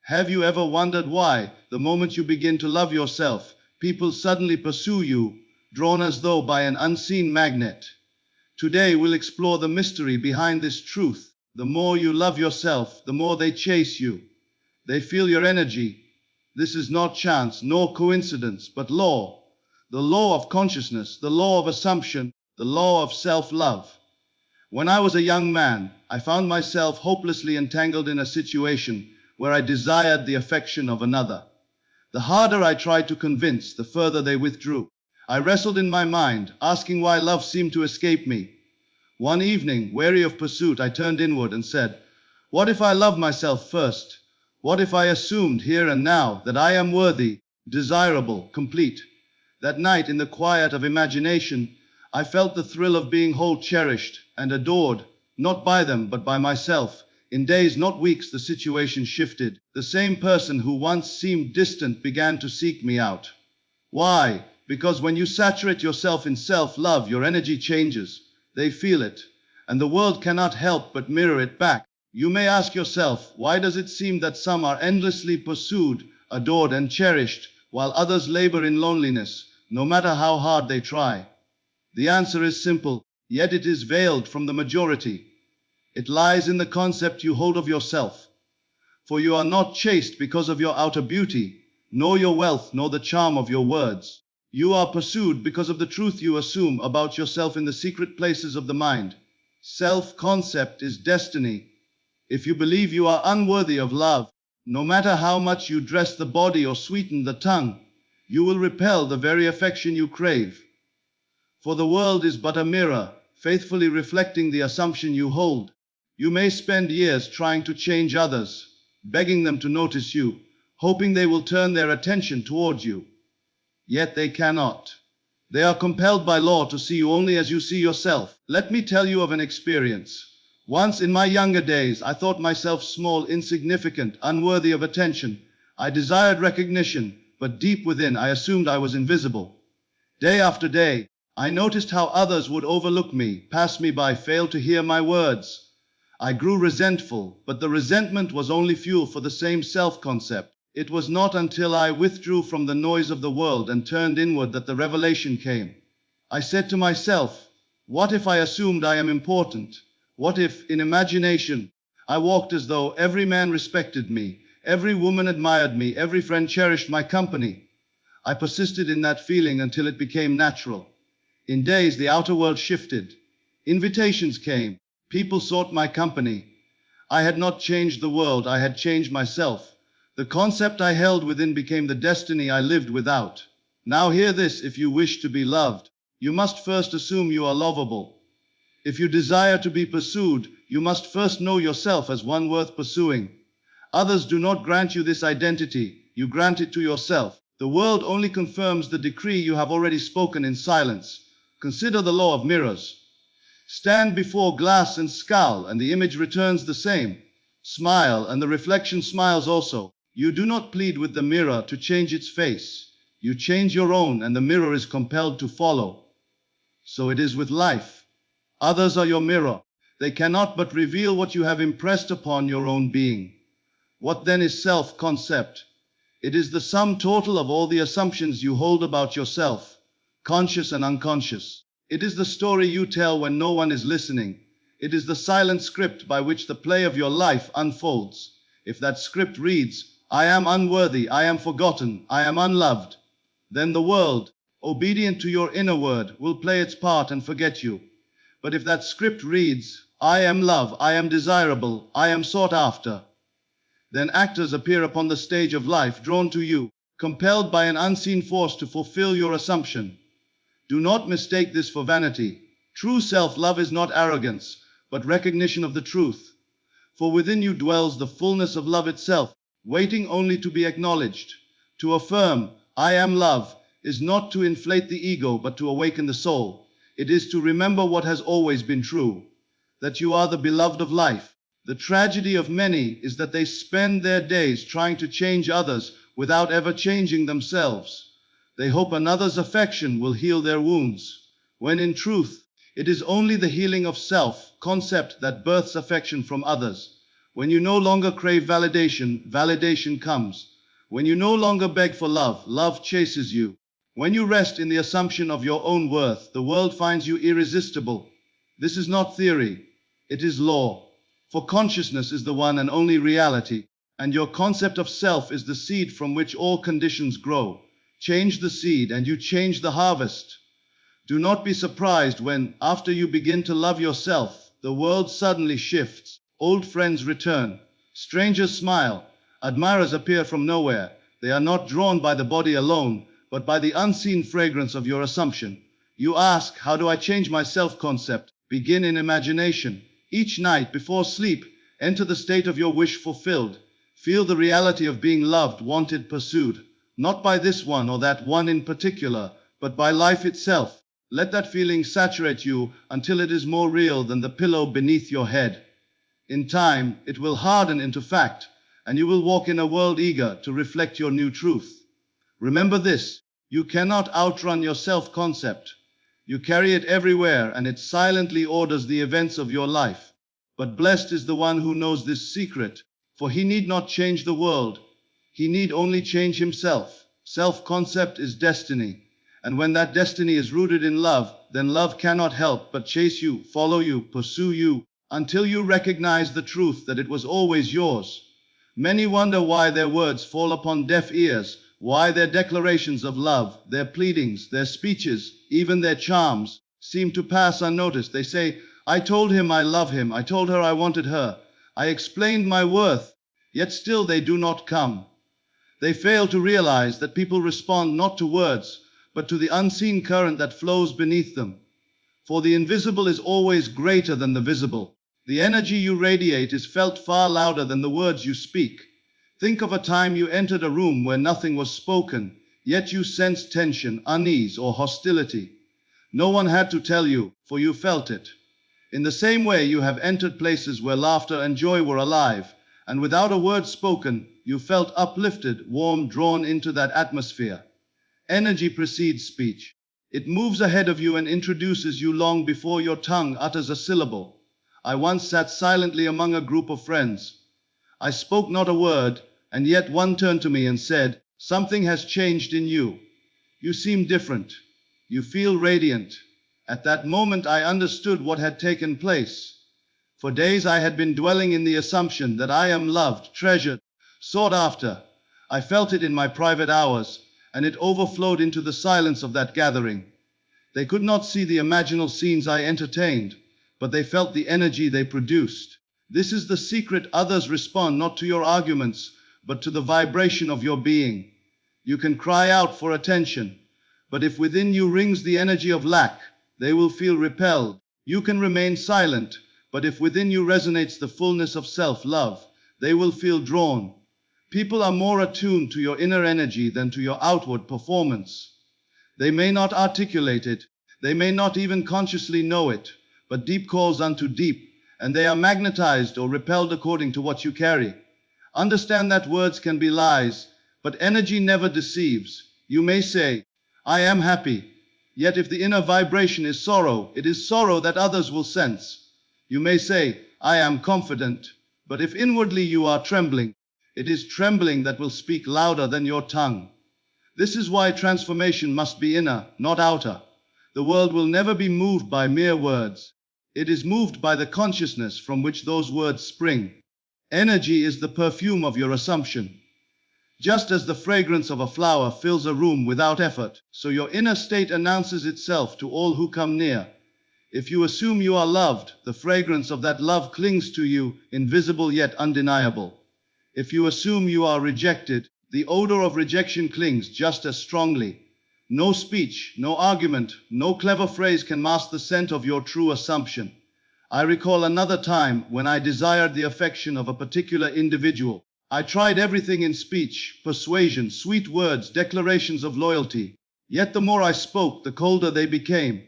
Have you ever wondered why, the moment you begin to love yourself, people suddenly pursue you, drawn as though by an unseen magnet? Today we'll explore the mystery behind this truth. The more you love yourself, the more they chase you. They feel your energy. This is not chance nor coincidence, but law. The law of consciousness, the law of assumption, the law of self-love. When I was a young man, I found myself hopelessly entangled in a situation where I desired the affection of another. The harder I tried to convince, the further they withdrew. I wrestled in my mind, asking why love seemed to escape me. One evening, weary of pursuit, I turned inward and said, what if I loved myself first? What if I assumed here and now that I am worthy, desirable, complete? That night, in the quiet of imagination, I felt the thrill of being whole, cherished and adored, not by them, but by myself. In days, not weeks, the situation shifted. The same person who once seemed distant began to seek me out. Why? Because when you saturate yourself in self-love, your energy changes. They feel it, and the world cannot help but mirror it back. You may ask yourself, why does it seem that some are endlessly pursued, adored and cherished, while others labor in loneliness, no matter how hard they try? The answer is simple, yet it is veiled from the majority. It lies in the concept you hold of yourself. For you are not chased because of your outer beauty, nor your wealth, nor the charm of your words. You are pursued because of the truth you assume about yourself in the secret places of the mind. Self-concept is destiny. If you believe you are unworthy of love, no matter how much you dress the body or sweeten the tongue, you will repel the very affection you crave. For the world is but a mirror, faithfully reflecting the assumption you hold. You may spend years trying to change others, begging them to notice you, hoping they will turn their attention toward you. Yet they cannot. They are compelled by law to see you only as you see yourself. Let me tell you of an experience. Once in my younger days, I thought myself small, insignificant, unworthy of attention. I desired recognition, but deep within I assumed I was invisible. Day after day, I noticed how others would overlook me, pass me by, fail to hear my words. I grew resentful, but the resentment was only fuel for the same self-concept. It was not until I withdrew from the noise of the world and turned inward that the revelation came. I said to myself, what if I assumed I am important? What if, in imagination, I walked as though every man respected me, every woman admired me, every friend cherished my company? I persisted in that feeling until it became natural. In days, the outer world shifted. Invitations came. People sought my company. I had not changed the world, I had changed myself. The concept I held within became the destiny I lived without. Now hear this, if you wish to be loved, you must first assume you are lovable. If you desire to be pursued, you must first know yourself as one worth pursuing. Others do not grant you this identity, you grant it to yourself. The world only confirms the decree you have already spoken in silence. Consider the law of mirrors. Stand before glass and scowl, and the image returns the same. Smile, and the reflection smiles also. You do not plead with the mirror to change its face. You change your own, and the mirror is compelled to follow. So it is with life. Others are your mirror. They cannot but reveal what you have impressed upon your own being. What then is self-concept? It is the sum total of all the assumptions you hold about yourself, conscious and unconscious. It is the story you tell when no one is listening. It is the silent script by which the play of your life unfolds. If that script reads, I am unworthy, I am forgotten, I am unloved, then the world, obedient to your inner word, will play its part and forget you. But if that script reads, I am love, I am desirable, I am sought after, then actors appear upon the stage of life, drawn to you, compelled by an unseen force to fulfill your assumption. Do not mistake this for vanity. True self-love is not arrogance, but recognition of the truth. For within you dwells the fullness of love itself, waiting only to be acknowledged. To affirm, I am love, is not to inflate the ego, but to awaken the soul. It is to remember what has always been true, that you are the beloved of life. The tragedy of many is that they spend their days trying to change others without ever changing themselves. They hope another's affection will heal their wounds, when in truth, it is only the healing of self-concept that births affection from others. When you no longer crave validation, validation comes. When you no longer beg for love, love chases you. When you rest in the assumption of your own worth, the world finds you irresistible. This is not theory, it is law. For consciousness is the one and only reality, and your concept of self is the seed from which all conditions grow. Change the seed and you change the harvest. Do not be surprised when, after you begin to love yourself, the world suddenly shifts. Old friends return, strangers smile, admirers appear from nowhere. They are not drawn by the body alone, but by the unseen fragrance of your assumption. You ask, how do I change my self-concept? Begin in imagination. Each night before sleep, enter the state of your wish fulfilled. Feel the reality of being loved, wanted, pursued, not by this one or that one in particular, but by life itself. Let that feeling saturate you until it is more real than the pillow beneath your head. In time, it will harden into fact, and you will walk in a world eager to reflect your new truth. Remember this, you cannot outrun your self-concept. You carry it everywhere, and it silently orders the events of your life. But blessed is the one who knows this secret, for he need not change the world. He need only change himself. Self-concept is destiny. And when that destiny is rooted in love, then love cannot help but chase you, follow you, pursue you, until you recognize the truth that it was always yours. Many wonder why their words fall upon deaf ears, why their declarations of love, their pleadings, their speeches, even their charms, seem to pass unnoticed. They say, I told him I love him, I told her I wanted her, I explained my worth, yet still they do not come. They fail to realize that people respond not to words, but to the unseen current that flows beneath them. For the invisible is always greater than the visible. The energy you radiate is felt far louder than the words you speak. Think of a time you entered a room where nothing was spoken, yet you sensed tension, unease, or hostility. No one had to tell you, for you felt it. In the same way, you have entered places where laughter and joy were alive, and without a word spoken, you felt uplifted, warm, drawn into that atmosphere. Energy precedes speech. It moves ahead of you and introduces you long before your tongue utters a syllable. I once sat silently among a group of friends. I spoke not a word, and yet one turned to me and said, something has changed in you. You seem different. You feel radiant. At that moment I understood what had taken place. For days I had been dwelling in the assumption that I am loved, treasured, sought after. I felt it in my private hours, and it overflowed into the silence of that gathering. They could not see the imaginal scenes I entertained, but they felt the energy they produced. This is the secret. Others respond not to your arguments, but to the vibration of your being. You can cry out for attention, but if within you rings the energy of lack, they will feel repelled. You can remain silent, but if within you resonates the fullness of self-love, they will feel drawn. People are more attuned to your inner energy than to your outward performance. They may not articulate it, they may not even consciously know it, but deep calls unto deep, and they are magnetized or repelled according to what you carry. Understand that words can be lies, but energy never deceives. You may say, I am happy, yet if the inner vibration is sorrow, it is sorrow that others will sense. You may say, I am confident, but if inwardly you are trembling, it is trembling that will speak louder than your tongue. This is why transformation must be inner, not outer. The world will never be moved by mere words. It is moved by the consciousness from which those words spring. Energy is the perfume of your assumption. Just as the fragrance of a flower fills a room without effort, so your inner state announces itself to all who come near. If you assume you are loved, the fragrance of that love clings to you, invisible yet undeniable. If you assume you are rejected, the odor of rejection clings just as strongly. No speech, no argument, no clever phrase can mask the scent of your true assumption. I recall another time when I desired the affection of a particular individual. I tried everything in speech, persuasion, sweet words, declarations of loyalty. Yet the more I spoke, the colder they became.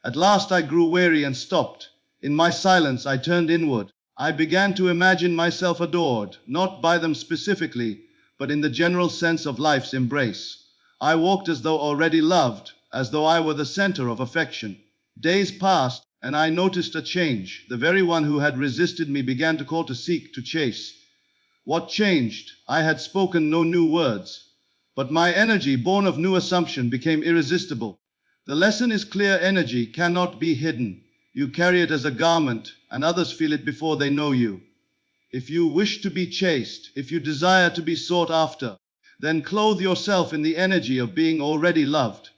At last I grew weary and stopped. In my silence I turned inward. I began to imagine myself adored, not by them specifically, but in the general sense of life's embrace. I walked as though already loved, as though I were the center of affection. Days passed, And I noticed a change. The very one who had resisted me began to call, to seek, to chase. What changed? I had spoken no new words, but my energy, born of new assumption, became irresistible. The lesson is clear: energy cannot be hidden. You carry it as a garment, and others feel it before they know you. If you wish to be chased, if you desire to be sought after, then clothe yourself in the energy of being already loved.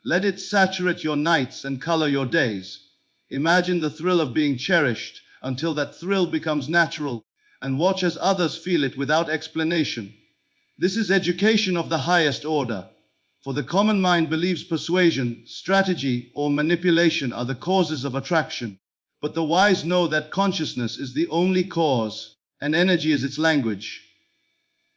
Let it saturate your nights and color your days. Imagine the thrill of being cherished until that thrill becomes natural, and watch as others feel it without explanation. This is education of the highest order, for the common mind believes persuasion, strategy, or manipulation are the causes of attraction. But the wise know that consciousness is the only cause, and energy is its language.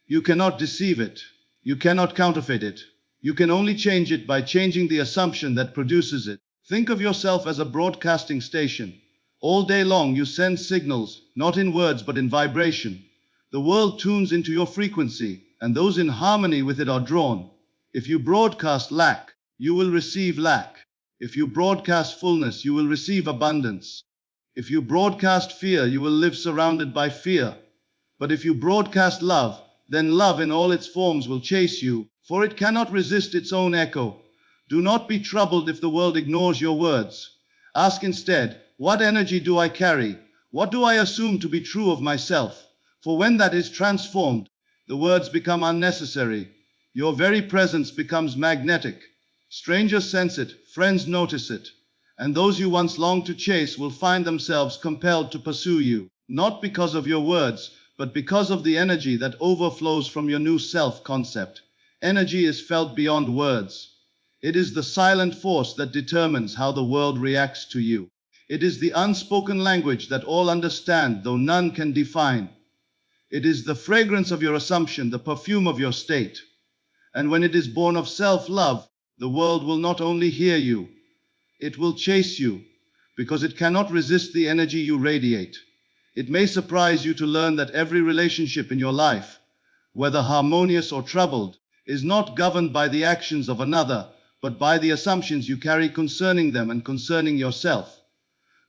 You cannot deceive it. You cannot counterfeit it. You can only change it by changing the assumption that produces it. Think of yourself as a broadcasting station. All day long you send signals, not in words but in vibration. The world tunes into your frequency, and those in harmony with it are drawn. If you broadcast lack, you will receive lack. If you broadcast fullness, you will receive abundance. If you broadcast fear, you will live surrounded by fear. But if you broadcast love, then love in all its forms will chase you, for it cannot resist its own echo. Do not be troubled if the world ignores your words. Ask instead, what energy do I carry? What do I assume to be true of myself? For when that is transformed, the words become unnecessary. Your very presence becomes magnetic. Strangers sense it, friends notice it, and those you once longed to chase will find themselves compelled to pursue you, not because of your words, but because of the energy that overflows from your new self-concept. Energy is felt beyond words. It is the silent force that determines how the world reacts to you. It is the unspoken language that all understand, though none can define. It is the fragrance of your assumption, the perfume of your state. And when it is born of self-love, the world will not only hear you, it will chase you, because it cannot resist the energy you radiate. It may surprise you to learn that every relationship in your life, whether harmonious or troubled, is not governed by the actions of another, but by the assumptions you carry concerning them and concerning yourself.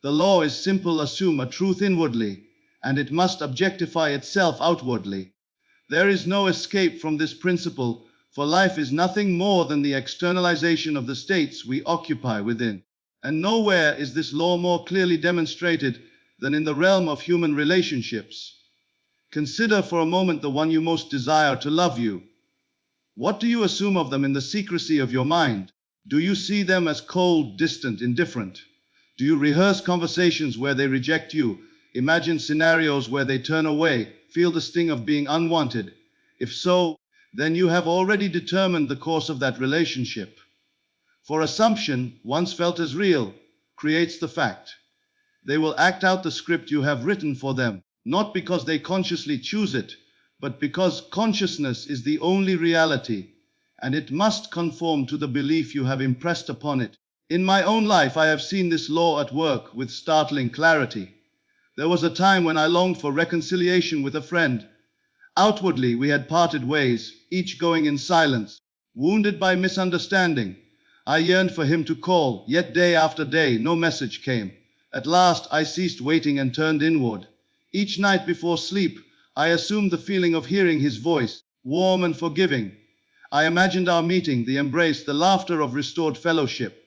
The law is simple: assume a truth inwardly, and it must objectify itself outwardly. There is no escape from this principle, for life is nothing more than the externalization of the states we occupy within. And nowhere is this law more clearly demonstrated than in the realm of human relationships. Consider for a moment the one you most desire to love you. What do you assume of them in the secrecy of your mind? Do you see them as cold, distant, indifferent? Do you rehearse conversations where they reject you, imagine scenarios where they turn away, feel the sting of being unwanted? If so, then you have already determined the course of that relationship. For assumption, once felt as real, creates the fact. They will act out the script you have written for them, not because they consciously choose it, but because consciousness is the only reality, and it must conform to the belief you have impressed upon it. In my own life, I have seen this law at work with startling clarity. There was a time when I longed for reconciliation with a friend. Outwardly, we had parted ways, each going in silence, wounded by misunderstanding. I yearned for him to call, yet day after day, no message came. At last, I ceased waiting and turned inward. Each night before sleep, I assumed the feeling of hearing his voice, warm and forgiving. I imagined our meeting, the embrace, the laughter of restored fellowship.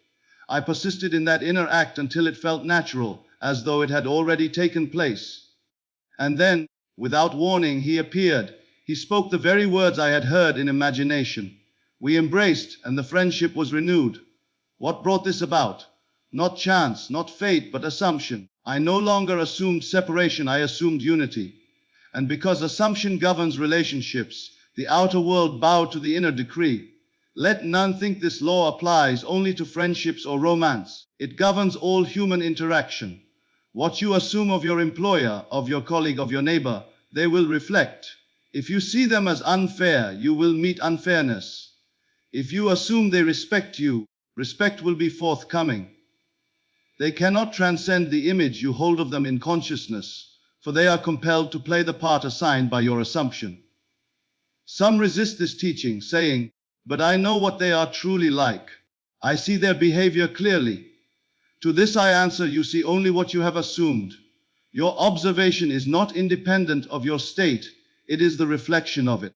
I persisted in that inner act until it felt natural, as though it had already taken place. And then, without warning, he appeared. He spoke the very words I had heard in imagination. We embraced, and the friendship was renewed. What brought this about? Not chance, not fate, but assumption. I no longer assumed separation, I assumed unity. And because assumption governs relationships, the outer world bowed to the inner decree. Let none think this law applies only to friendships or romance. It governs all human interaction. What you assume of your employer, of your colleague, of your neighbor, they will reflect. If you see them as unfair, you will meet unfairness. If you assume they respect you, respect will be forthcoming. They cannot transcend the image you hold of them in consciousness, for they are compelled to play the part assigned by your assumption. Some resist this teaching, saying, "But I know what they are truly like. I see their behavior clearly." To this I answer, you see only what you have assumed. Your observation is not independent of your state, it is the reflection of it.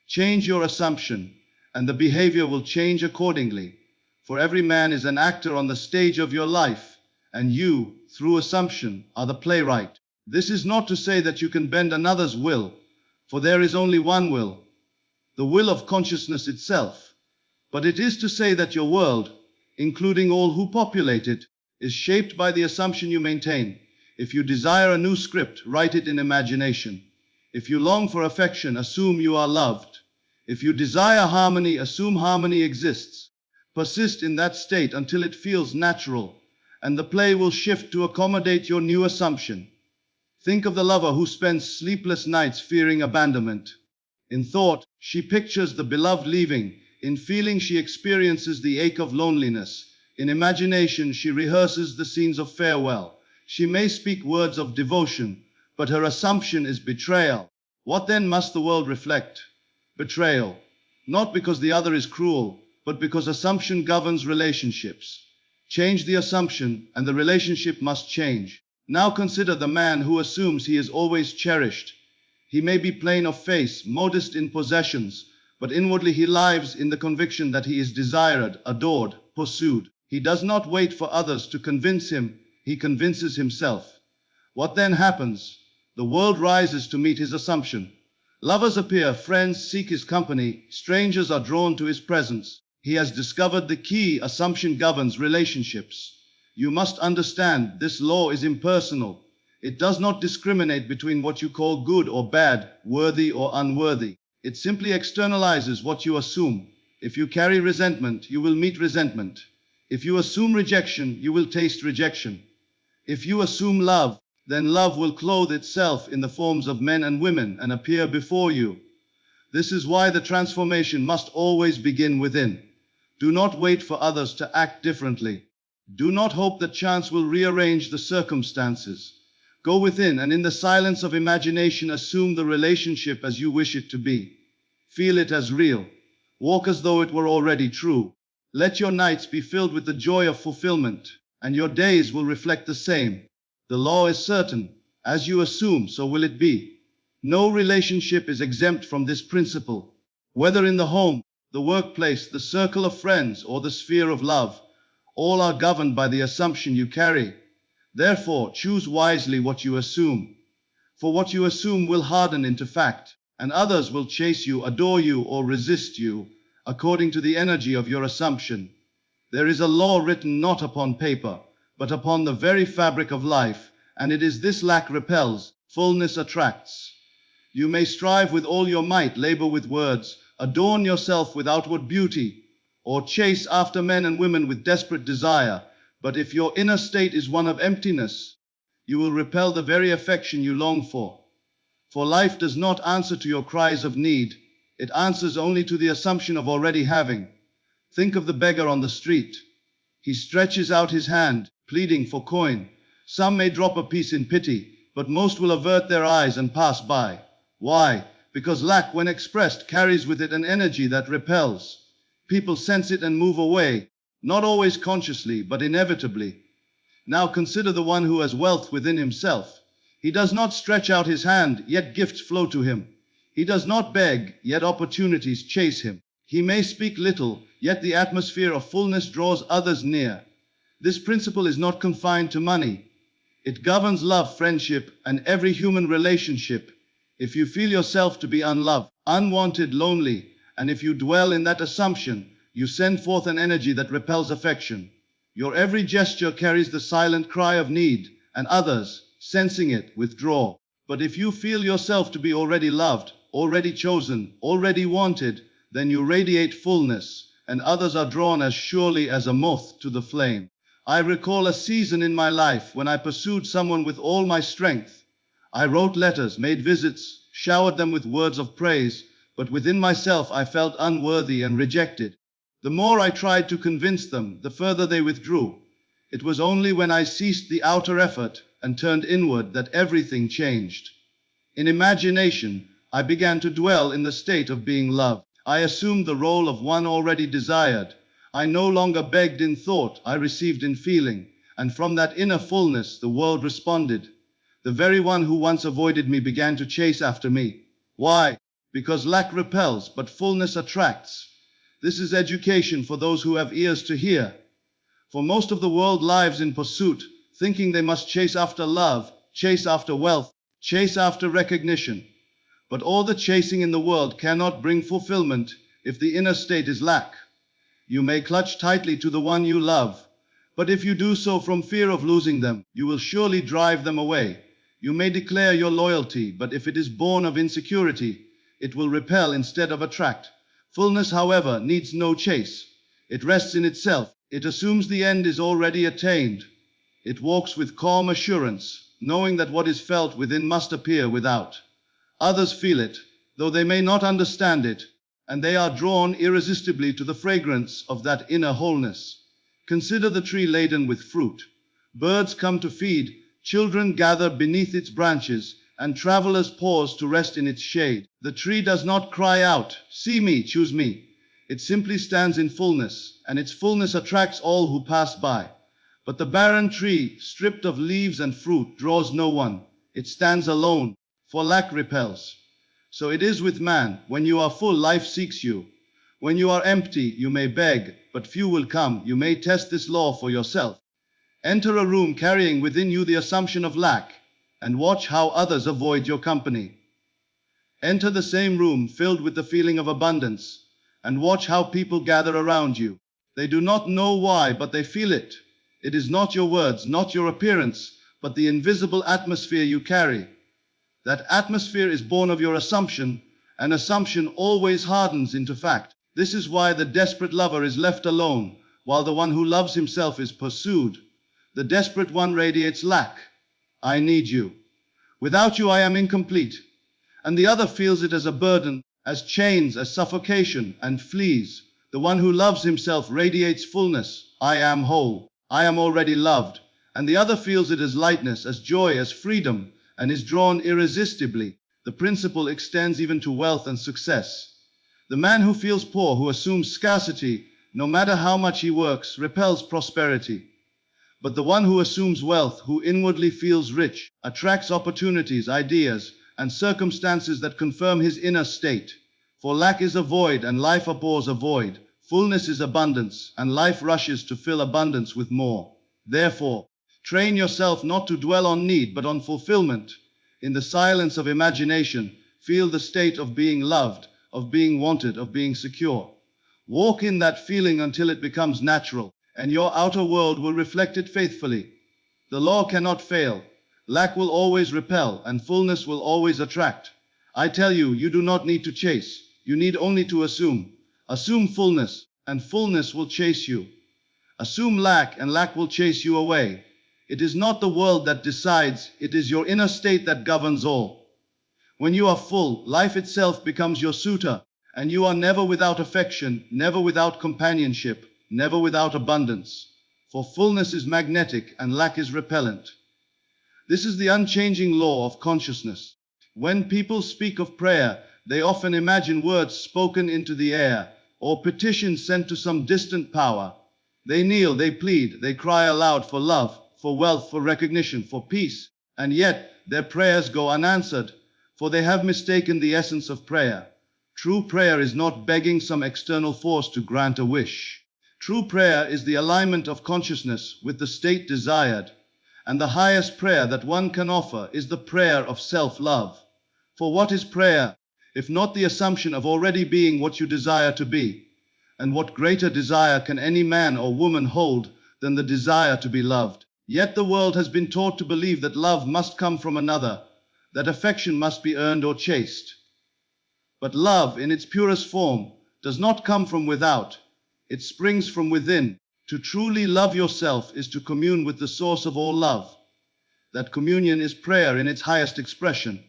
Change your assumption, and the behavior will change accordingly. For every man is an actor on the stage of your life, and you, through assumption, are the playwright. This is not to say that you can bend another's will, for there is only one will, the will of consciousness itself. But it is to say that your world, including all who populate it, is shaped by the assumption you maintain. If you desire a new script, write it in imagination. If you long for affection, assume you are loved. If you desire harmony, assume harmony exists. Persist in that state until it feels natural, and the play will shift to accommodate your new assumption. Think of the lover who spends sleepless nights fearing abandonment. In thought, she pictures the beloved leaving. In feeling, she experiences the ache of loneliness. In imagination, she rehearses the scenes of farewell. She may speak words of devotion, but her assumption is betrayal. What then must the world reflect? Betrayal. Not because the other is cruel, but because assumption governs relationships. Change the assumption, and the relationship must change. Now consider the man who assumes he is always cherished. He may be plain of face, modest in possessions, but inwardly he lives in the conviction that he is desired, adored, pursued. He does not wait for others to convince him, he convinces himself. What then happens? The world rises to meet his assumption. Lovers appear, friends seek his company, strangers are drawn to his presence. He has discovered the key. Assumption governs relationships. You must understand, this law is impersonal. It does not discriminate between what you call good or bad, worthy or unworthy. It simply externalizes what you assume. If you carry resentment, you will meet resentment. If you assume rejection, you will taste rejection. If you assume love, then love will clothe itself in the forms of men and women and appear before you. This is why the transformation must always begin within. Do not wait for others to act differently. Do not hope that chance will rearrange the circumstances. Go within and in the silence of imagination assume the relationship as you wish it to be. Feel it as real. Walk as though it were already true. Let your nights be filled with the joy of fulfillment, and your days will reflect the same. The law is certain. As you assume, so will it be. No relationship is exempt from this principle. Whether in the home, the workplace, the circle of friends, or the sphere of love, all are governed by the assumption you carry. Therefore, choose wisely what you assume. For what you assume will harden into fact, and others will chase you, adore you, or resist you, according to the energy of your assumption. There is a law written not upon paper, but upon the very fabric of life, and it is this: lack repels, fullness attracts. You may strive with all your might, labor with words, adorn yourself with outward beauty, or chase after men and women with desperate desire, but if your inner state is one of emptiness, you will repel the very affection you long for. For life does not answer to your cries of need, it answers only to the assumption of already having. Think of the beggar on the street. He stretches out his hand, pleading for coin. Some may drop a piece in pity, but most will avert their eyes and pass by. Why? Because lack, when expressed, carries with it an energy that repels. People sense it and move away, not always consciously, but inevitably. Now consider the one who has wealth within himself. He does not stretch out his hand, yet gifts flow to him. He does not beg, yet opportunities chase him. He may speak little, yet the atmosphere of fullness draws others near. This principle is not confined to money. It governs love, friendship, and every human relationship. If you feel yourself to be unloved, unwanted, lonely, and if you dwell in that assumption, you send forth an energy that repels affection. Your every gesture carries the silent cry of need, and others, sensing it, withdraw. But if you feel yourself to be already loved, already chosen, already wanted, then you radiate fullness, and others are drawn as surely as a moth to the flame. I recall a season in my life when I pursued someone with all my strength. I wrote letters, made visits, showered them with words of praise, but within myself I felt unworthy and rejected. The more I tried to convince them, the further they withdrew. It was only when I ceased the outer effort and turned inward that everything changed. In imagination, I began to dwell in the state of being loved. I assumed the role of one already desired. I no longer begged in thought, I received in feeling. And from that inner fullness, the world responded. The very one who once avoided me began to chase after me. Why? Because lack repels, but fullness attracts. This is education for those who have ears to hear. For most of the world lives in pursuit, thinking they must chase after love, chase after wealth, chase after recognition. But all the chasing in the world cannot bring fulfillment if the inner state is lack. You may clutch tightly to the one you love, but if you do so from fear of losing them, you will surely drive them away. You may declare your loyalty, but if it is born of insecurity, it will repel instead of attract. Fullness, however, needs no chase. It rests in itself. It assumes the end is already attained. It walks with calm assurance, knowing that what is felt within must appear without. Others feel it, though they may not understand it, and they are drawn irresistibly to the fragrance of that inner wholeness. Consider the tree laden with fruit. Birds come to feed, children gather beneath its branches, and travelers pause to rest in its shade. The tree does not cry out, "See me, choose me." It simply stands in fullness, and its fullness attracts all who pass by. But the barren tree, stripped of leaves and fruit, draws no one. It stands alone, for lack repels. So it is with man. When you are full, life seeks you. When you are empty, you may beg, but few will come. You may test this law for yourself. Enter a room carrying within you the assumption of lack, and watch how others avoid your company. Enter the same room filled with the feeling of abundance, and watch how people gather around you. They do not know why, but they feel it. It is not your words, not your appearance, but the invisible atmosphere you carry. That atmosphere is born of your assumption, and assumption always hardens into fact. This is why the desperate lover is left alone, while the one who loves himself is pursued. The desperate one radiates lack. I need you. Without you I am incomplete. And the other feels it as a burden, as chains, as suffocation, and flees. The one who loves himself radiates fullness. I am whole. I am already loved. And the other feels it as lightness, as joy, as freedom, and is drawn irresistibly. The principle extends even to wealth and success. The man who feels poor, who assumes scarcity, no matter how much he works, repels prosperity. But the one who assumes wealth, who inwardly feels rich, attracts opportunities, ideas, and circumstances that confirm his inner state. For lack is a void, and life abhors a void. Fullness is abundance, and life rushes to fill abundance with more. Therefore, train yourself not to dwell on need, but on fulfillment. In the silence of imagination, feel the state of being loved, of being wanted, of being secure. Walk in that feeling until it becomes natural, and your outer world will reflect it faithfully. The law cannot fail. Lack will always repel, and fullness will always attract. I tell you, you do not need to chase. You need only to assume. Assume fullness, and fullness will chase you. Assume lack, and lack will chase you away. It is not the world that decides, it is your inner state that governs all. When you are full, life itself becomes your suitor, and you are never without affection, never without companionship, never without abundance. For fullness is magnetic, and lack is repellent. This is the unchanging law of consciousness. When people speak of prayer, they often imagine words spoken into the air, or petitions sent to some distant power. They kneel, they plead, they cry aloud for love, for wealth, for recognition, for peace, and yet their prayers go unanswered, for they have mistaken the essence of prayer. True prayer is not begging some external force to grant a wish. True prayer is the alignment of consciousness with the state desired, and the highest prayer that one can offer is the prayer of self-love. For what is prayer, if not the assumption of already being what you desire to be? And what greater desire can any man or woman hold than the desire to be loved? Yet the world has been taught to believe that love must come from another, that affection must be earned or chased. But love, in its purest form, does not come from without. It springs from within. To truly love yourself is to commune with the source of all love. That communion is prayer in its highest expression.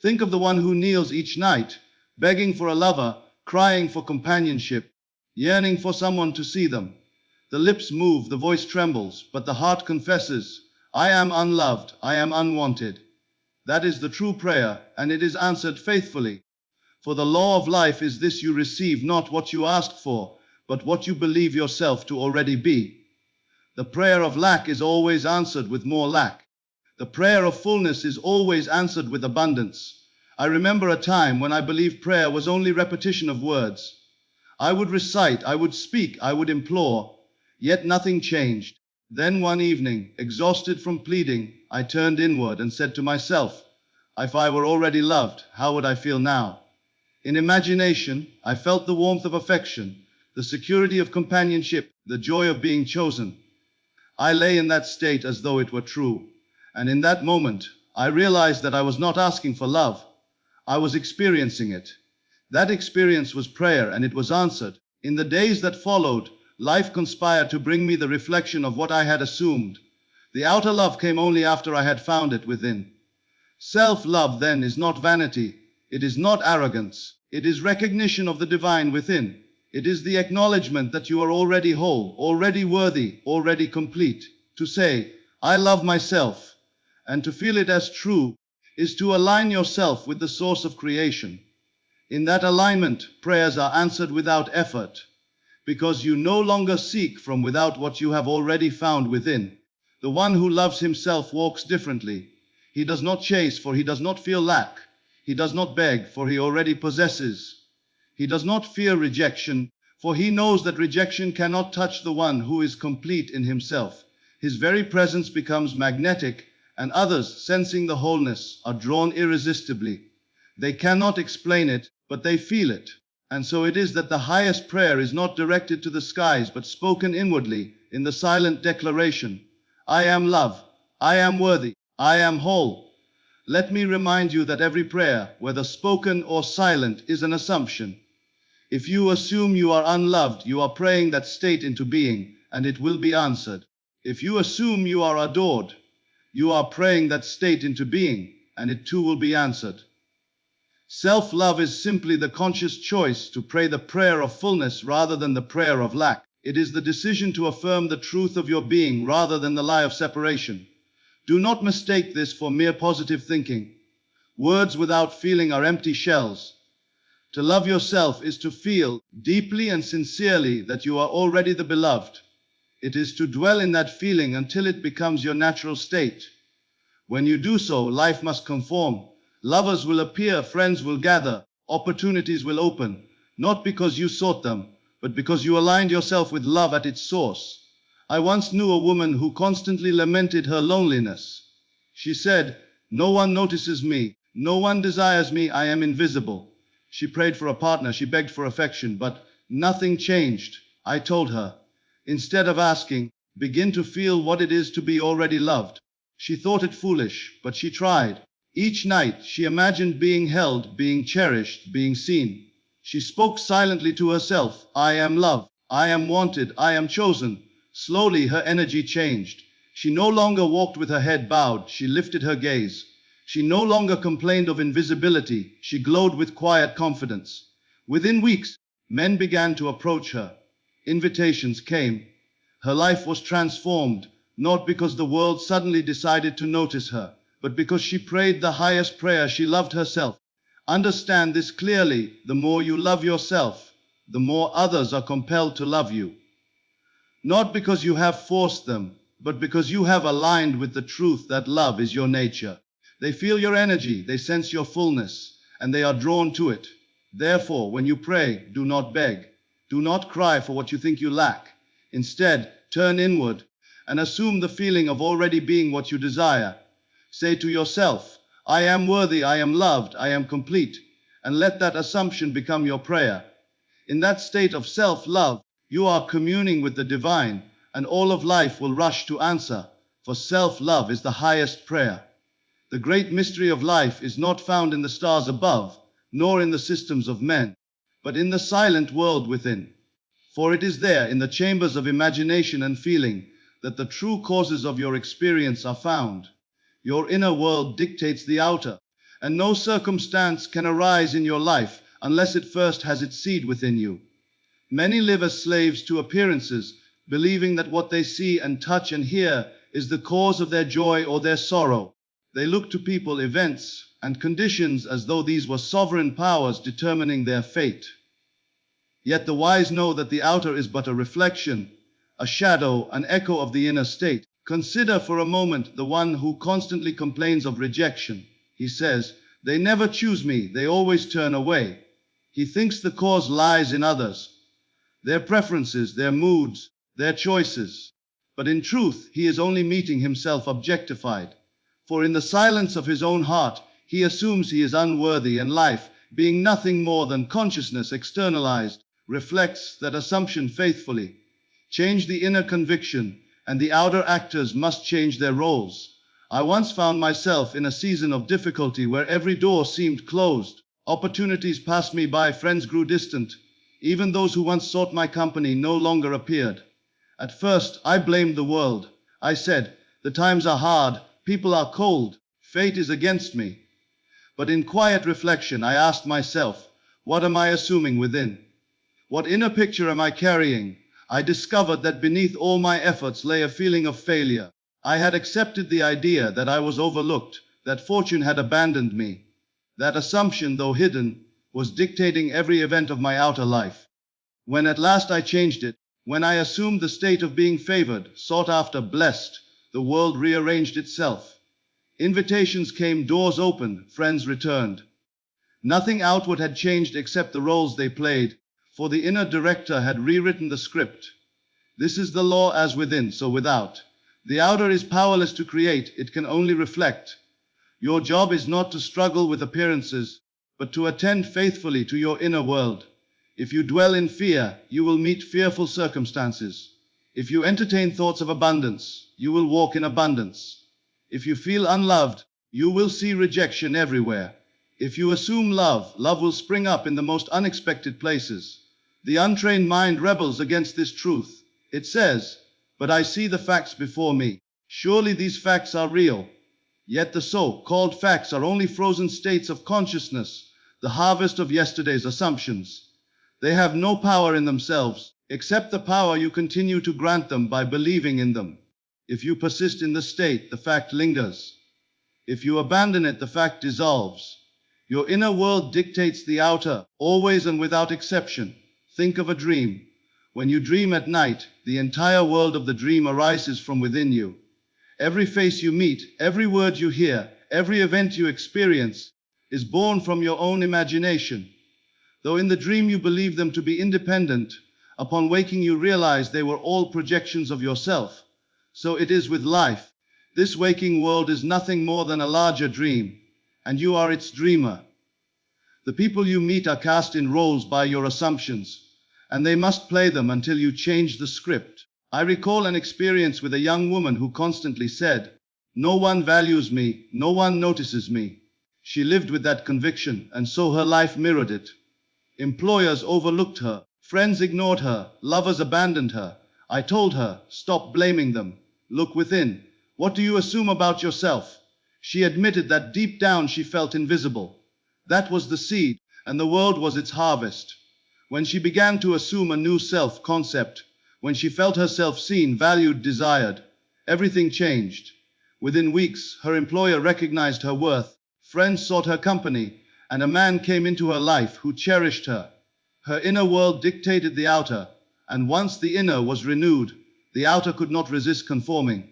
Think of the one who kneels each night, begging for a lover, crying for companionship, yearning for someone to see them. The lips move, the voice trembles, but the heart confesses, I am unloved, I am unwanted. That is the true prayer, and it is answered faithfully. For the law of life is this: you receive not what you ask for, but what you believe yourself to already be. The prayer of lack is always answered with more lack. The prayer of fullness is always answered with abundance. I remember a time when I believed prayer was only repetition of words. I would recite, I would speak, I would implore, yet nothing changed. Then one evening, exhausted from pleading, I turned inward and said to myself, if I were already loved, how would I feel now? In imagination, I felt the warmth of affection, the security of companionship, the joy of being chosen. I lay in that state as though it were true, and in that moment, I realized that I was not asking for love. I was experiencing it. That experience was prayer, and it was answered. In the days that followed, life conspired to bring me the reflection of what I had assumed. The outer love came only after I had found it within. Self-love, then, is not vanity. It is not arrogance. It is recognition of the divine within. It is the acknowledgement that you are already whole, already worthy, already complete. To say, I love myself, and to feel it as true, is to align yourself with the source of creation. In that alignment, prayers are answered without effort, because you no longer seek from without what you have already found within. The one who loves himself walks differently. He does not chase, for he does not feel lack. He does not beg, for he already possesses. He does not fear rejection, for he knows that rejection cannot touch the one who is complete in himself. His very presence becomes magnetic, and others, sensing the wholeness, are drawn irresistibly. They cannot explain it, but they feel it. And so it is that the highest prayer is not directed to the skies, but spoken inwardly in the silent declaration, I am love, I am worthy, I am whole. Let me remind you that every prayer, whether spoken or silent, is an assumption. If you assume you are unloved, you are praying that state into being, and it will be answered. If you assume you are adored, you are praying that state into being, and it too will be answered. Self-love is simply the conscious choice to pray the prayer of fullness rather than the prayer of lack. It is the decision to affirm the truth of your being rather than the lie of separation. Do not mistake this for mere positive thinking. Words without feeling are empty shells. To love yourself is to feel deeply and sincerely that you are already the beloved. It is to dwell in that feeling until it becomes your natural state. When you do so, life must conform. Lovers will appear, friends will gather, opportunities will open, not because you sought them, but because you aligned yourself with love at its source. I once knew a woman who constantly lamented her loneliness. She said, no one notices me, no one desires me, I am invisible. She prayed for a partner, she begged for affection, but nothing changed. I told her, instead of asking, begin to feel what it is to be already loved. She thought it foolish, but she tried. Each night she imagined being held, being cherished, being seen. She spoke silently to herself, I am loved, I am wanted, I am chosen. Slowly her energy changed. She no longer walked with her head bowed, she lifted her gaze. She no longer complained of invisibility, she glowed with quiet confidence. Within weeks, men began to approach her. Invitations came. Her life was transformed, not because the world suddenly decided to notice her, but because she prayed the highest prayer, she loved herself. Understand this clearly, the more you love yourself, the more others are compelled to love you. Not because you have forced them, but because you have aligned with the truth that love is your nature. They feel your energy, they sense your fullness, and they are drawn to it. Therefore, when you pray, do not beg. Do not cry for what you think you lack. Instead, turn inward and assume the feeling of already being what you desire. Say to yourself, I am worthy, I am loved, I am complete, and let that assumption become your prayer. In that state of self-love, you are communing with the divine, and all of life will rush to answer, for self-love is the highest prayer. The great mystery of life is not found in the stars above, nor in the systems of men, but in the silent world within. For it is there, in the chambers of imagination and feeling, that the true causes of your experience are found. Your inner world dictates the outer, and no circumstance can arise in your life unless it first has its seed within you. Many live as slaves to appearances, believing that what they see and touch and hear is the cause of their joy or their sorrow. They look to people, events, and conditions as though these were sovereign powers determining their fate. Yet the wise know that the outer is but a reflection, a shadow, an echo of the inner state. Consider for a moment the one who constantly complains of rejection. He says, "They never choose me, they always turn away." He thinks the cause lies in others, their preferences, their moods, their choices. But in truth, he is only meeting himself objectified. For in the silence of his own heart, he assumes he is unworthy, and life, being nothing more than consciousness externalized, reflects that assumption faithfully. Change the inner conviction, and the outer actors must change their roles. I once found myself in a season of difficulty where every door seemed closed. Opportunities passed me by, friends grew distant. Even those who once sought my company no longer appeared. At first, I blamed the world. I said, "The times are hard, people are cold, fate is against me." But in quiet reflection, I asked myself, what am I assuming within? What inner picture am I carrying? I discovered that beneath all my efforts lay a feeling of failure. I had accepted the idea that I was overlooked, that fortune had abandoned me. That assumption, though hidden, was dictating every event of my outer life. When at last I changed it, when I assumed the state of being favored, sought after, blessed, the world rearranged itself. Invitations came, doors opened, friends returned. Nothing outward had changed except the roles they played, for the inner director had rewritten the script. This is the law: as within, so without. The outer is powerless to create, it can only reflect. Your job is not to struggle with appearances, but to attend faithfully to your inner world. If you dwell in fear, you will meet fearful circumstances. If you entertain thoughts of abundance, you will walk in abundance. If you feel unloved, you will see rejection everywhere. If you assume love, love will spring up in the most unexpected places. The untrained mind rebels against this truth. It says, "But I see the facts before me. Surely these facts are real." Yet the so-called facts are only frozen states of consciousness, the harvest of yesterday's assumptions. They have no power in themselves, except the power you continue to grant them by believing in them. If you persist in the state, the fact lingers. If you abandon it, the fact dissolves. Your inner world dictates the outer, always and without exception. Think of a dream. When you dream at night, the entire world of the dream arises from within you. Every face you meet, every word you hear, every event you experience is born from your own imagination. Though in the dream you believe them to be independent, upon waking you realize they were all projections of yourself. So it is with life. This waking world is nothing more than a larger dream, and you are its dreamer. The people you meet are cast in roles by your assumptions, and they must play them until you change the script. I recall an experience with a young woman who constantly said, "No one values me, no one notices me." She lived with that conviction, and so her life mirrored it. Employers overlooked her, friends ignored her, lovers abandoned her. I told her, stop blaming them. Look within. What do you assume about yourself? She admitted that deep down she felt invisible. That was the seed, and the world was its harvest. When she began to assume a new self-concept, when she felt herself seen, valued, desired, everything changed. Within weeks, her employer recognized her worth, friends sought her company, and a man came into her life who cherished her. Her inner world dictated the outer, and once the inner was renewed, the outer could not resist conforming.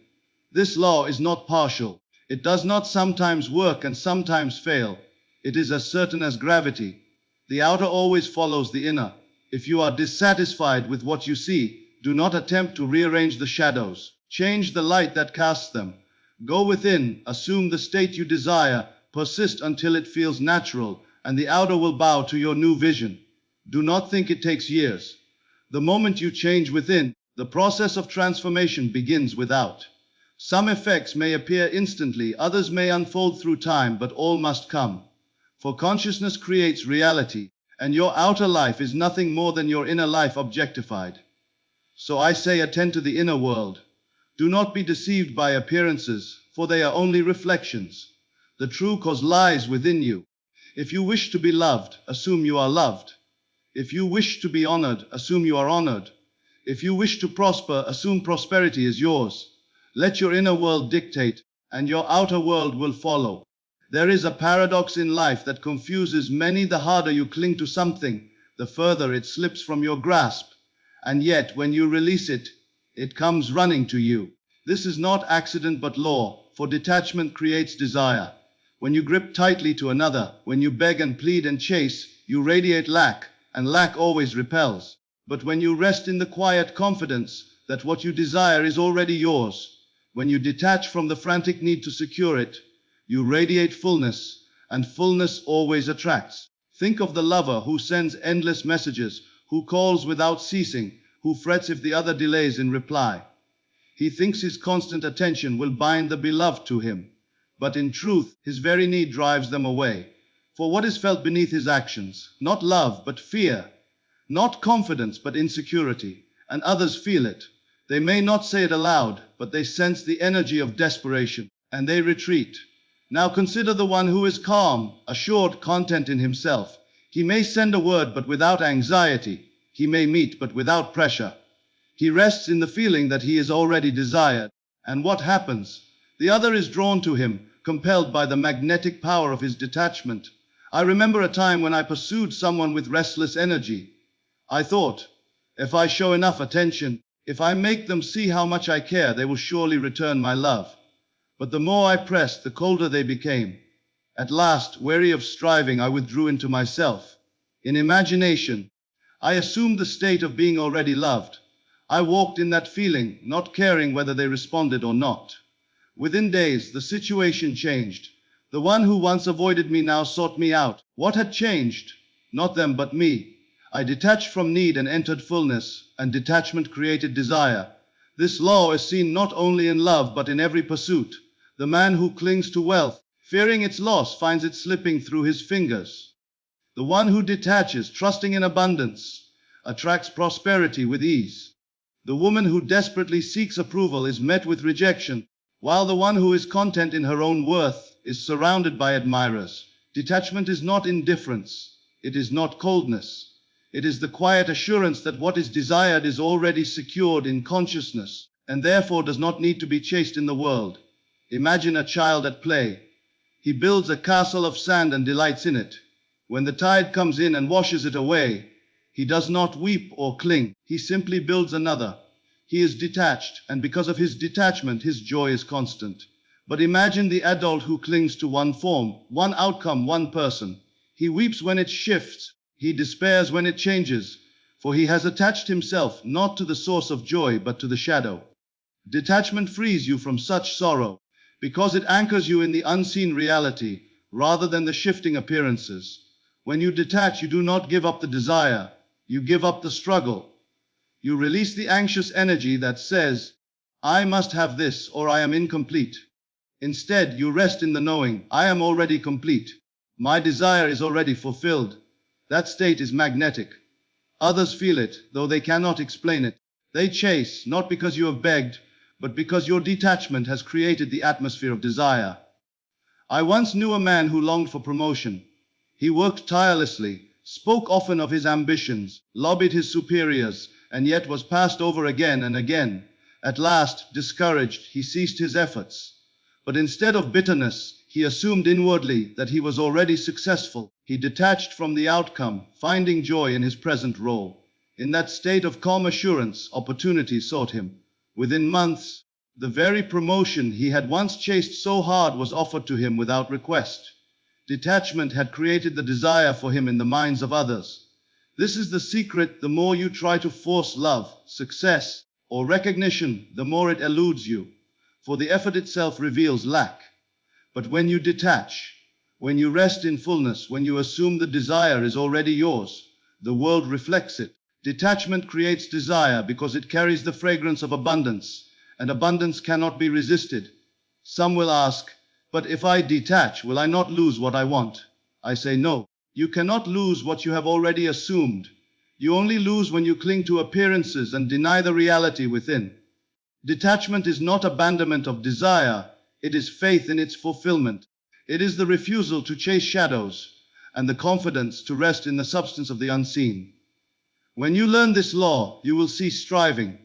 This law is not partial. It does not sometimes work and sometimes fail. It is as certain as gravity. The outer always follows the inner. If you are dissatisfied with what you see, do not attempt to rearrange the shadows. Change the light that casts them. Go within, assume the state you desire, persist until it feels natural, and the outer will bow to your new vision. Do not think it takes years. The moment you change within, the process of transformation begins without. Some effects may appear instantly, others may unfold through time, but all must come. For consciousness creates reality, and your outer life is nothing more than your inner life objectified. So I say, attend to the inner world. Do not be deceived by appearances, for they are only reflections. The true cause lies within you. If you wish to be loved, assume you are loved. If you wish to be honored, assume you are honored. If you wish to prosper, assume prosperity is yours. Let your inner world dictate, and your outer world will follow. There is a paradox in life that confuses many. The harder you cling to something, the further it slips from your grasp. And yet, when you release it, It comes running to you. This is not accident but law, for detachment creates desire. When you grip tightly to another, when you beg and plead and chase, you radiate lack, and lack always repels. But when you rest in the quiet confidence that what you desire is already yours, when you detach from the frantic need to secure it, you radiate fullness, and fullness always attracts. Think of the lover who sends endless messages, who calls without ceasing, who frets if the other delays in reply. He thinks his constant attention will bind the beloved to him, but in truth, his very need drives them away. For what is felt beneath his actions? Not love, but fear. Not confidence, but insecurity. And others feel it. They may not say it aloud, but they sense the energy of desperation, and they retreat. Now consider the one who is calm, assured, content in himself. He may send a word, but without anxiety. He may meet, but without pressure. He rests in the feeling that he is already desired. And what happens? The other is drawn to him, compelled by the magnetic power of his detachment. I remember a time when I pursued someone with restless energy. I thought, if I show enough attention, if I make them see how much I care, they will surely return my love. But the more I pressed, the colder they became. At last, weary of striving, I withdrew into myself. In imagination, I assumed the state of being already loved. I walked in that feeling, not caring whether they responded or not. Within days, the situation changed. The one who once avoided me now sought me out. What had changed? Not them, but me. I detached from need and entered fullness, and detachment created desire. This law is seen not only in love, but in every pursuit. The man who clings to wealth, fearing its loss, finds it slipping through his fingers. The one who detaches, trusting in abundance, attracts prosperity with ease. The woman who desperately seeks approval is met with rejection, while the one who is content in her own worth is surrounded by admirers. Detachment is not indifference. It is not coldness. It is the quiet assurance that what is desired is already secured in consciousness, and therefore does not need to be chased in the world. Imagine a child at play. He builds a castle of sand and delights in it. When the tide comes in and washes it away, he does not weep or cling. He simply builds another. He is detached, and because of his detachment, his joy is constant. But imagine the adult who clings to one form, one outcome, one person. He weeps when it shifts. He despairs when it changes, for he has attached himself not to the source of joy, but to the shadow. Detachment frees you from such sorrow, because it anchors you in the unseen reality, rather than the shifting appearances. When you detach, you do not give up the desire. You give up the struggle. You release the anxious energy that says, I must have this or I am incomplete. Instead, you rest in the knowing, I am already complete. My desire is already fulfilled. That state is magnetic. Others feel it, though they cannot explain it. They chase, not because you have begged, but because your detachment has created the atmosphere of desire. I once knew a man who longed for promotion. He worked tirelessly, spoke often of his ambitions, lobbied his superiors, and yet was passed over again and again. At last, discouraged, he ceased his efforts. But instead of bitterness, he assumed inwardly that he was already successful. He detached from the outcome, finding joy in his present role. In that state of calm assurance, opportunity sought him. Within months, the very promotion he had once chased so hard was offered to him without request. Detachment had created the desire for him in the minds of others. This is the secret. The more you try to force love, success, or recognition, the more it eludes you, for the effort itself reveals lack. But when you detach, when you rest in fullness, when you assume the desire is already yours, the world reflects it. Detachment creates desire because it carries the fragrance of abundance, and abundance cannot be resisted. Some will ask, but if I detach, will I not lose what I want? I say no. You cannot lose what you have already assumed. You only lose when you cling to appearances and deny the reality within. Detachment is not abandonment of desire. It is faith in its fulfillment. It is the refusal to chase shadows and the confidence to rest in the substance of the unseen. When you learn this law, you will cease striving.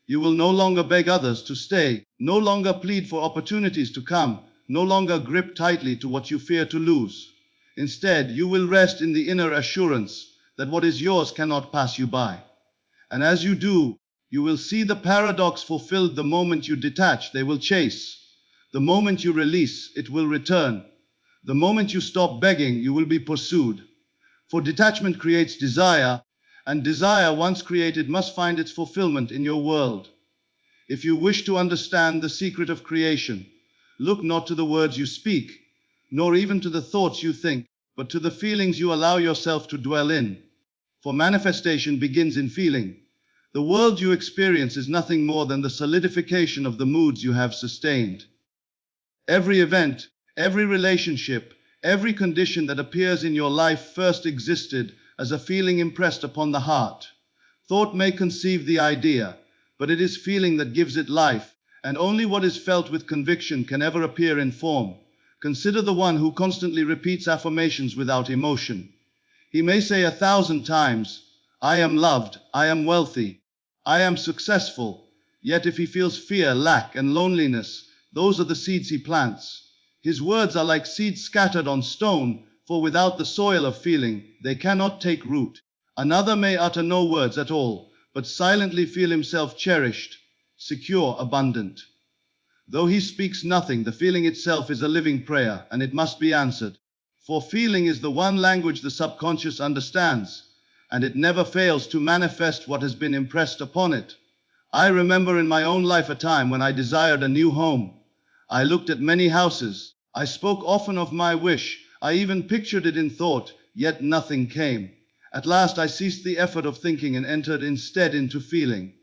You will no longer beg others to stay, no longer plead for opportunities to come, no longer grip tightly to what you fear to lose. Instead, you will rest in the inner assurance that what is yours cannot pass you by. And as you do, You will see the paradox fulfilled. The moment you detach, they will chase. The moment you release, it will return. The moment you stop begging, you will be pursued. For detachment creates desire, and desire, once created, must find its fulfillment in your world. If you wish to understand the secret of creation, look not to the words you speak, nor even to the thoughts you think, but to the feelings you allow yourself to dwell in. For manifestation begins in feeling. The world you experience is nothing more than the solidification of the moods you have sustained. Every event, every relationship, every condition that appears in your life first existed as a feeling impressed upon the heart. Thought may conceive the idea, but it is feeling that gives it life, and only what is felt with conviction can ever appear in form. Consider the one who constantly repeats affirmations without emotion. He may say 1,000 times, "I am loved, I am wealthy, I am successful," yet if he feels fear, lack, and loneliness, those are the seeds he plants. His words are like seeds scattered on stone, for without the soil of feeling, they cannot take root. Another may utter no words at all, but silently feel himself cherished, secure, abundant. Though he speaks nothing, the feeling itself is a living prayer, and it must be answered. For feeling is the one language the subconscious understands, and it never fails to manifest what has been impressed upon it. I remember in my own life a time when I desired a new home. I looked at many houses. I spoke often of my wish. I even pictured it in thought, yet nothing came. At last I ceased the effort of thinking and entered instead into feeling.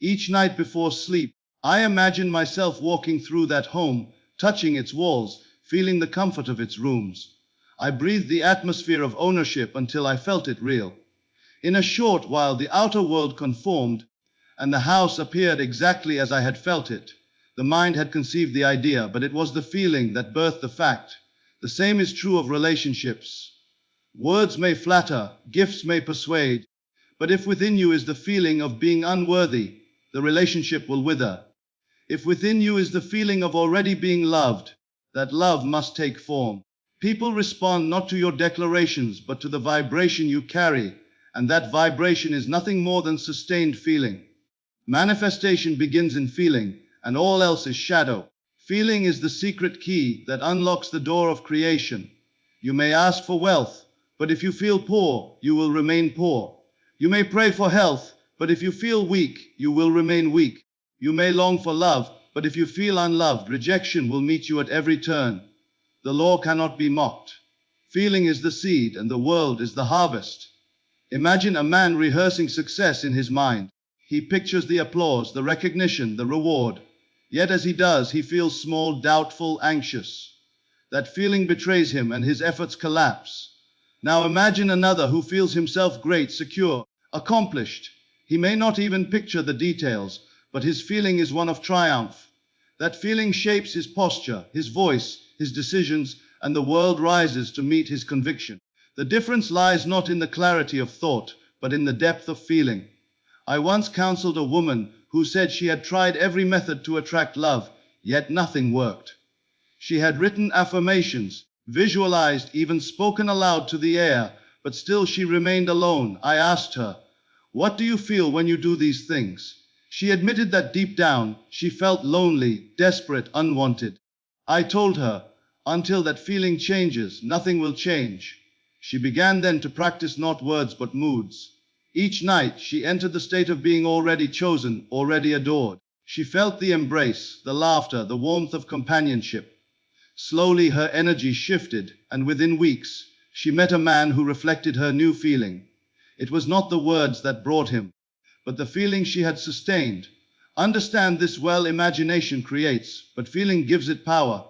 Each night before sleep, I imagined myself walking through that home, touching its walls, feeling the comfort of its rooms. I breathed the atmosphere of ownership until I felt it real. In a short while the outer world conformed, and the house appeared exactly as I had felt it. The mind had conceived the idea, but it was the feeling that birthed the fact. The same is true of relationships. Words may flatter, gifts may persuade, but if within you is the feeling of being unworthy, the relationship will wither. If within you is the feeling of already being loved, that love must take form. People respond not to your declarations, but to the vibration you carry, and that vibration is nothing more than sustained feeling. Manifestation begins in feeling, and all else is shadow. Feeling is the secret key that unlocks the door of creation. You may ask for wealth, but if you feel poor, you will remain poor. You may pray for health, but if you feel weak, you will remain weak. You may long for love, but if you feel unloved, rejection will meet you at every turn. The law cannot be mocked. Feeling is the seed, and the world is the harvest. Imagine a man rehearsing success in his mind. He pictures the applause, the recognition, the reward. Yet as he does, he feels small, doubtful, anxious. That feeling betrays him, and his efforts collapse. Now imagine another who feels himself great, secure, accomplished. He may not even picture the details, but his feeling is one of triumph. That feeling shapes his posture, his voice, his decisions, and the world rises to meet his conviction. The difference lies not in the clarity of thought, but in the depth of feeling. I once counseled a woman who said she had tried every method to attract love, yet nothing worked. She had written affirmations, visualized, even spoken aloud to the air, but still she remained alone. I asked her, "What do you feel when you do these things?" She admitted that deep down, she felt lonely, desperate, unwanted. I told her, "Until that feeling changes, nothing will change." She began then to practice not words but moods. Each night she entered the state of being already chosen, already adored. She felt the embrace, the laughter, the warmth of companionship. Slowly her energy shifted, and within weeks, she met a man who reflected her new feeling. It was not the words that brought him, but the feeling she had sustained. Understand this well. Imagination creates, but feeling gives it power.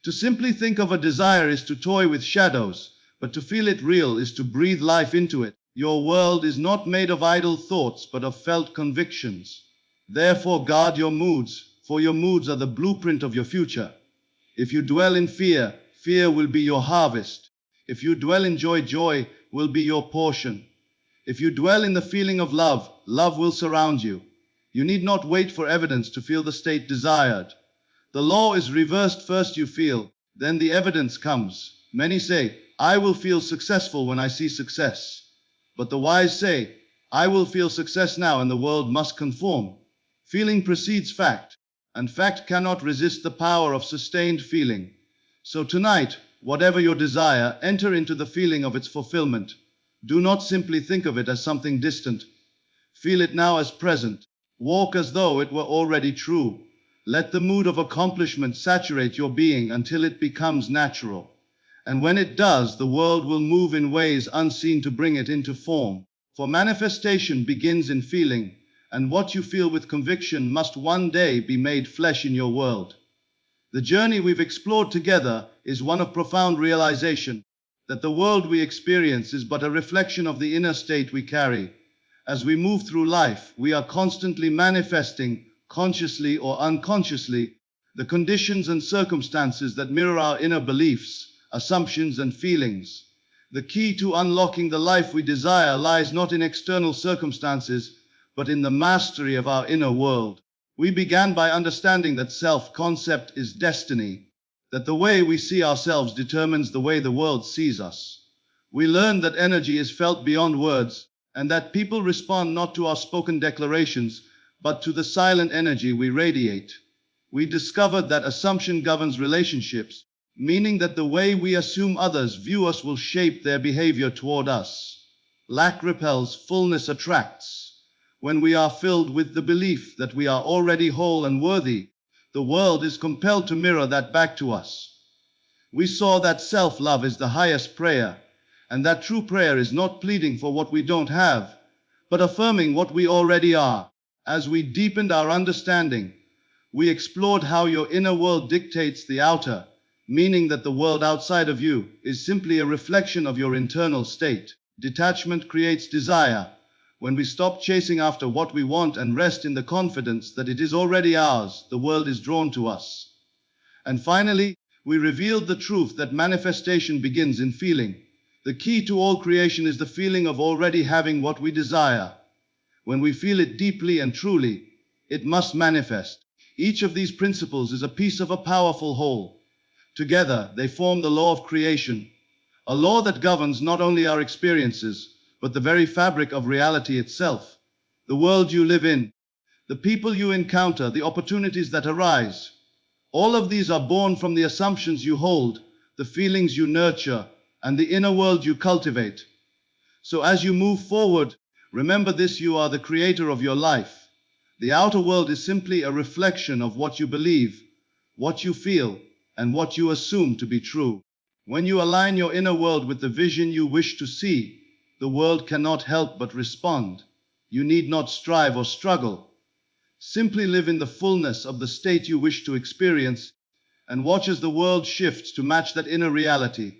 To simply think of a desire is to toy with shadows, but to feel it real is to breathe life into it. Your world is not made of idle thoughts, but of felt convictions. Therefore guard your moods, for your moods are the blueprint of your future. If you dwell in fear, fear will be your harvest. If you dwell in joy, joy will be your portion. If you dwell in the feeling of love, love will surround you. You need not wait for evidence to feel the state desired. The law is reversed. First you feel, then the evidence comes. Many say, "I will feel successful when I see success." But the wise say, I will feel success now and the world must conform. Feeling precedes fact, and fact cannot resist the power of sustained feeling. So tonight, whatever your desire, enter into the feeling of its fulfillment. Do not simply think of it as something distant. Feel it now as present. Walk as though it were already true. Let the mood of accomplishment saturate your being until it becomes natural. And when it does, the world will move in ways unseen to bring it into form. For manifestation begins in feeling, and what you feel with conviction must one day be made flesh in your world. The journey we've explored together is one of profound realization that the world we experience is but a reflection of the inner state we carry. As we move through life, we are constantly manifesting, consciously or unconsciously, the conditions and circumstances that mirror our inner beliefs, assumptions, and feelings. The key to unlocking the life we desire lies not in external circumstances, but in the mastery of our inner world. We began by understanding that self-concept is destiny, that the way we see ourselves determines the way the world sees us. We learned that energy is felt beyond words, and that people respond not to our spoken declarations, but to the silent energy we radiate. We discovered that assumption governs relationships, meaning that the way we assume others view us will shape their behavior toward us. Lack repels, fullness attracts. When we are filled with the belief that we are already whole and worthy, the world is compelled to mirror that back to us. We saw that self-love is the highest prayer, and that true prayer is not pleading for what we don't have, but affirming what we already are. As we deepened our understanding, we explored how your inner world dictates the outer, meaning that the world outside of you is simply a reflection of your internal state. Detachment creates desire. When we stop chasing after what we want and rest in the confidence that it is already ours, the world is drawn to us. And finally, we revealed the truth that manifestation begins in feeling. The key to all creation is the feeling of already having what we desire. When we feel it deeply and truly, it must manifest. Each of these principles is a piece of a powerful whole. Together, they form the law of creation, a law that governs not only our experiences, but the very fabric of reality itself. The world you live in, the people you encounter, the opportunities that arise. All of these are born from the assumptions you hold, the feelings you nurture, and the inner world you cultivate. So as you move forward, remember this: you are the creator of your life. The outer world is simply a reflection of what you believe, what you feel, and what you assume to be true. When you align your inner world with the vision you wish to see, the world cannot help but respond. You need not strive or struggle. Simply live in the fullness of the state you wish to experience, and watch as the world shifts to match that inner reality.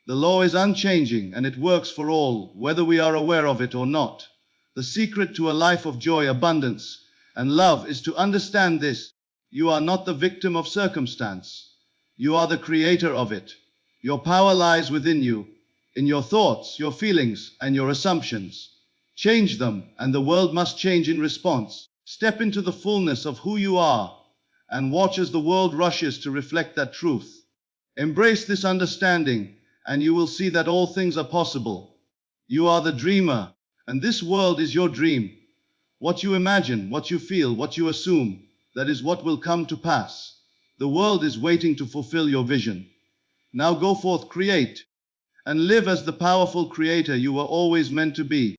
The law is unchanging, and it works for all, whether we are aware of it or not. The secret to a life of joy, abundance, and love is to understand this: you are not the victim of circumstance. You are the creator of it. Your power lies within you, in your thoughts, your feelings, and your assumptions. Change them, and the world must change in response. Step into the fullness of who you are, and watch as the world rushes to reflect that truth. Embrace this understanding, and you will see that all things are possible. You are the dreamer, and this world is your dream. What you imagine, what you feel, what you assume, that is what will come to pass. The world is waiting to fulfill your vision. Now go forth, create, and live as the powerful creator you were always meant to be.